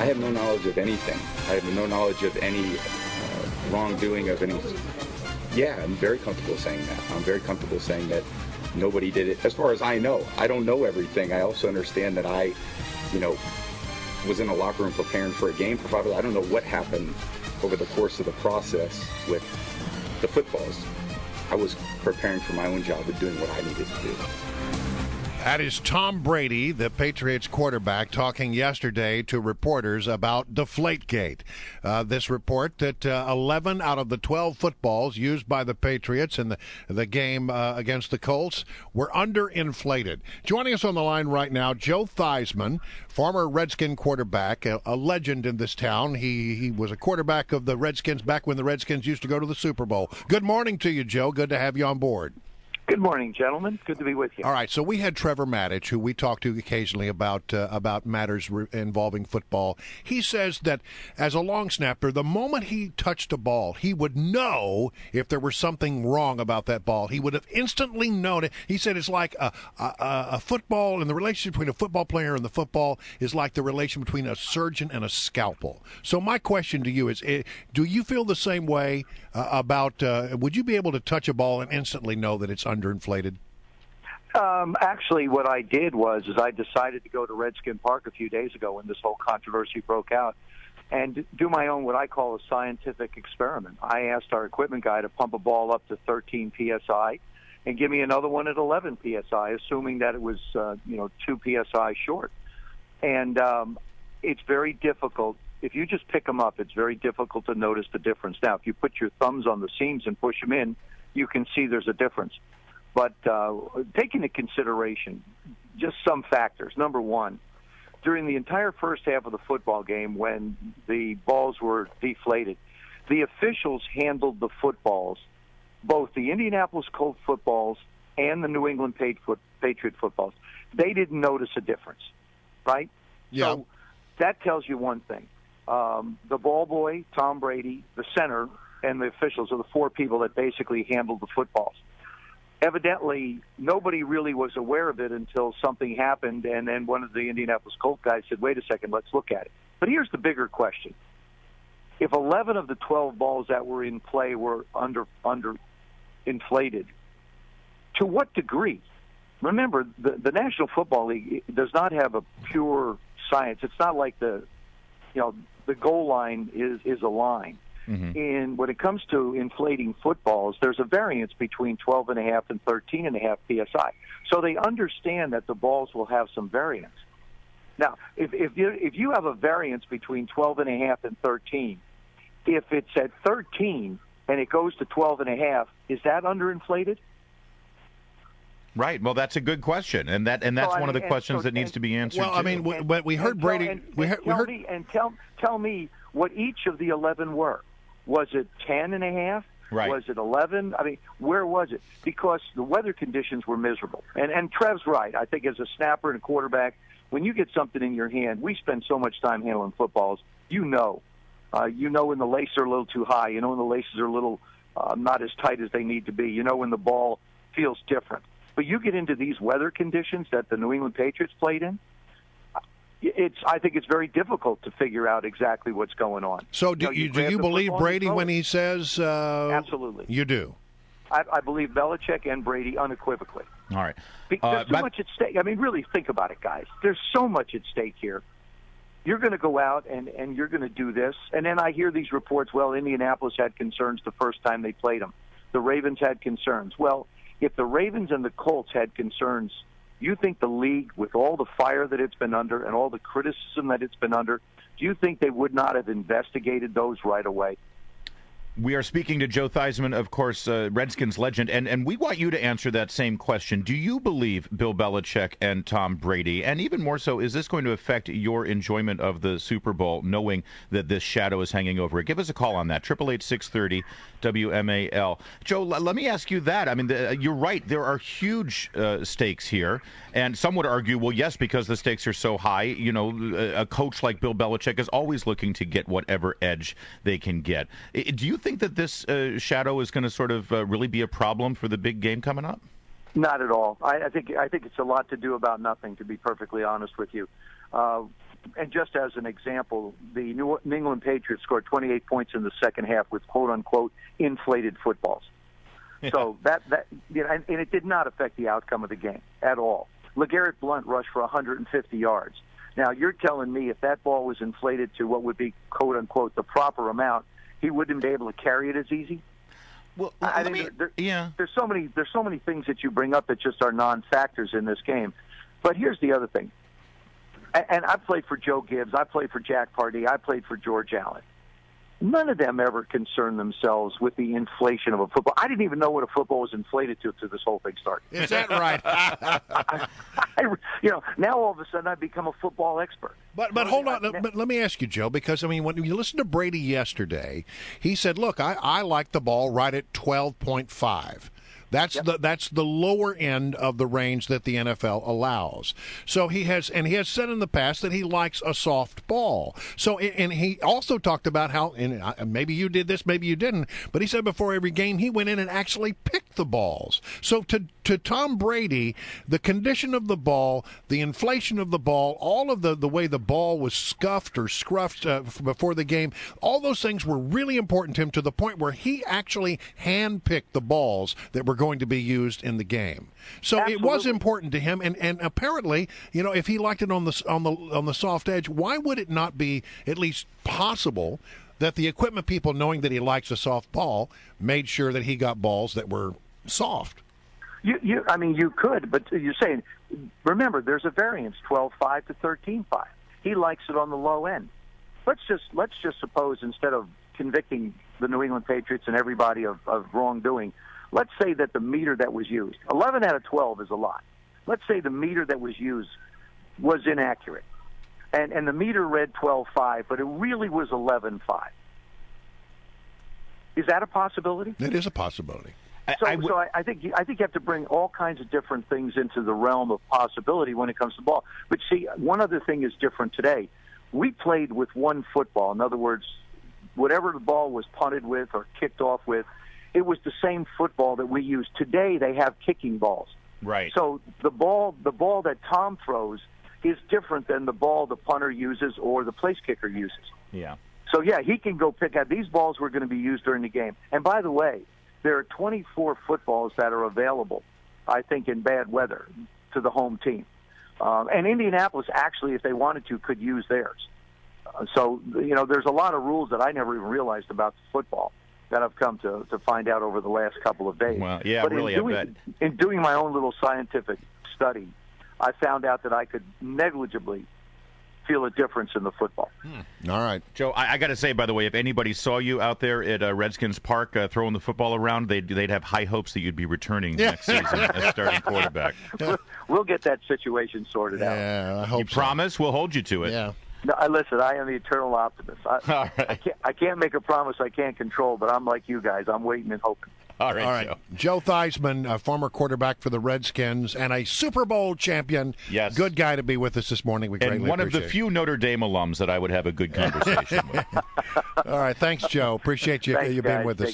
I have no knowledge of anything. I have no knowledge of any wrongdoing of any. Yeah, I'm very comfortable saying that. I'm very comfortable saying that nobody did it. As far as I know, I don't know everything. I also understand that I, was in a locker room preparing for a game for 5 hours. I don't know what happened over the course of the process with the footballs. I was preparing for my own job and doing what I needed to do. That is Tom Brady, the Patriots quarterback, talking yesterday to reporters about Deflategate. This report that 11 out of the 12 footballs used by the Patriots in the game against the Colts were underinflated. Joining us on the line right now, Joe Theismann, former Redskin quarterback, a legend in this town. He was a quarterback of the Redskins back when the Redskins used to go to the Super Bowl. Good morning to you, Joe. Good to have you on board. Good morning, gentlemen. Good to be with you. All right, so we had Trevor Maddich, who we talk to occasionally about matters involving football. He says that as a long snapper, the moment he touched a ball, he would know if there was something wrong about that ball. He would have instantly known it. He said it's like a football, and the relationship between a football player and the football is like the relation between a surgeon and a scalpel. So my question to you is, do you feel the same way about, would you be able to touch a ball and instantly know that it's underinflated? Actually, what I did was I decided to go to Redskin Park a few days ago when this whole controversy broke out and do my own what I call a scientific experiment. I asked our equipment guy to pump a ball up to 13 psi and give me another one at 11 psi, assuming that it was 2 psi short. And it's very difficult. If you just pick them up, it's very difficult to notice the difference. Now, if you put your thumbs on the seams and push them in, you can see there's a difference. But take into consideration just some factors. Number one, during the entire first half of the football game when the balls were deflated, the officials handled the footballs, both the Indianapolis Colts footballs and the New England Patriot footballs. They didn't notice a difference, right? Yeah. So that tells you one thing. The ball boy, Tom Brady, the center, and the officials are the four people that basically handled the footballs. Evidently, nobody really was aware of it until something happened, and then one of the Indianapolis Colts guys said, wait a second, let's look at it. But here's the bigger question. If 11 of the 12 balls that were in play were underinflated, to what degree? Remember, the National Football League does not have a pure science. It's not like the goal line is a line. Mm-hmm. And when it comes to inflating footballs, there's a variance between 12.5 and 13.5 psi. So they understand that the balls will have some variance. Now, if you have a variance between 12.5 and 13, if it's at 13 and it goes to 12.5, is that underinflated? Right. Well, that's a good question, and that's one of the questions that needs to be answered. Well, I mean, we heard Brady. Tell me what each of the 11 were. Was it 10.5? Right. Was it 11? I mean, where was it? Because the weather conditions were miserable. And Trev's right. I think as a snapper and a quarterback, when you get something in your hand, we spend so much time handling footballs. You know when the laces are a little too high. You know when the laces are a little not as tight as they need to be. You know when the ball feels different. But you get into these weather conditions that the New England Patriots played in, I think it's very difficult to figure out exactly what's going on. So do you believe Brady when he says absolutely. You do? I believe Belichick and Brady unequivocally. All right. There's too much at stake. I mean, really think about it, guys. There's so much at stake here. You're going to go out and you're going to do this. And then I hear these reports, well, Indianapolis had concerns the first time they played them. The Ravens had concerns. Well, if the Ravens and the Colts had concerns, you think the league, with all the fire that it's been under and all the criticism that it's been under, do you think they would not have investigated those right away? We are speaking to Joe Theismann, of course, Redskins legend, and we want you to answer that same question. Do you believe Bill Belichick and Tom Brady? And even more so, is this going to affect your enjoyment of the Super Bowl, knowing that this shadow is hanging over it? Give us a call on that, 888-630 WMAL. Joe, let me ask you that. I mean, you're right. There are huge stakes here, and some would argue, well, yes, because the stakes are so high, a coach like Bill Belichick is always looking to get whatever edge they can get. Do you think that this shadow is going to sort of really be a problem for the big game coming up? Not at all. I think it's a lot to do about nothing, to be perfectly honest with you. And just as an example, the New England Patriots scored 28 points in the second half with quote-unquote inflated footballs. So that and it did not affect the outcome of the game at all. LeGarrette Blount rushed for 150 yards. Now, you're telling me if that ball was inflated to what would be quote-unquote the proper amount, he wouldn't be able to carry it as easy? Well, there's so many things that you bring up that just are non-factors in this game. But here's the other thing. And I played for Joe Gibbs. I played for Jack Pardee. I played for George Allen. None of them ever concerned themselves with the inflation of a football. I didn't even know what a football was inflated to this whole thing started. Is that right? Now all of a sudden I've become a football expert. But hold on. But let me ask you, Joe, because, I mean, when you listen to Brady yesterday, he said, look, I like the ball right at 12.5. That's the lower end of the range that the NFL allows. So he has said in the past that he likes a soft ball. So and he also talked about how, and maybe you did this, maybe you didn't, but he said before every game he went in and actually picked the balls. So to Tom Brady, the condition of the ball, the inflation of the ball, all of the way the ball was scuffed or scruffed before the game, all those things were really important to him, to the point where he actually handpicked the balls that were going to be used in the game. So Absolutely. It was important to him, and apparently, if he liked it on the soft edge, why would it not be at least possible that the equipment people, knowing that he likes a soft ball, made sure that he got balls that were soft? You could, but you're saying, remember, there's a variance, 12.5 to 13.5. He likes it on the low end. Let's just suppose, instead of convicting the New England Patriots and everybody of wrongdoing, let's say that the meter that was used, 11 out of 12 is a lot. Let's say the meter that was used was inaccurate, and the meter read 12.5, but it really was 11.5. Is that a possibility? It is a possibility. I think you have to bring all kinds of different things into the realm of possibility when it comes to ball. But see, one other thing is different today. We played with one football. In other words, whatever the ball was punted with or kicked off with, it was the same football that we use. Today they have kicking balls. Right. So the ball that Tom throws is different than the ball the punter uses or the place kicker uses. Yeah. So, he can go pick out. These balls were going to be used during the game. And by the way, there are 24 footballs that are available, I think, in bad weather to the home team. And Indianapolis, actually, if they wanted to, could use theirs. So, there's a lot of rules that I never even realized about football that I've come to find out over the last couple of days. Well, yeah, but really, I bet. In doing my own little scientific study, I found out that I could negligibly feel a difference in the football. All right. Joe, I got to say, by the way, if anybody saw you out there at Redskins Park throwing the football around, they'd have high hopes that you'd be returning next season as starting quarterback. We'll get that situation sorted out. Yeah, I hope so. Promise? We'll hold you to it. Yeah. No, listen, I am the eternal optimist. I can't make a promise I can't control, but I'm like you guys. I'm waiting and hoping. All right, Joe Theismann, a former quarterback for the Redskins and a Super Bowl champion. Yes. Good guy to be with us this morning. We greatly and one of the appreciate few Notre Dame alums that I would have a good conversation with. All right. Thanks, Joe. Appreciate you Thanks, being guys. with us.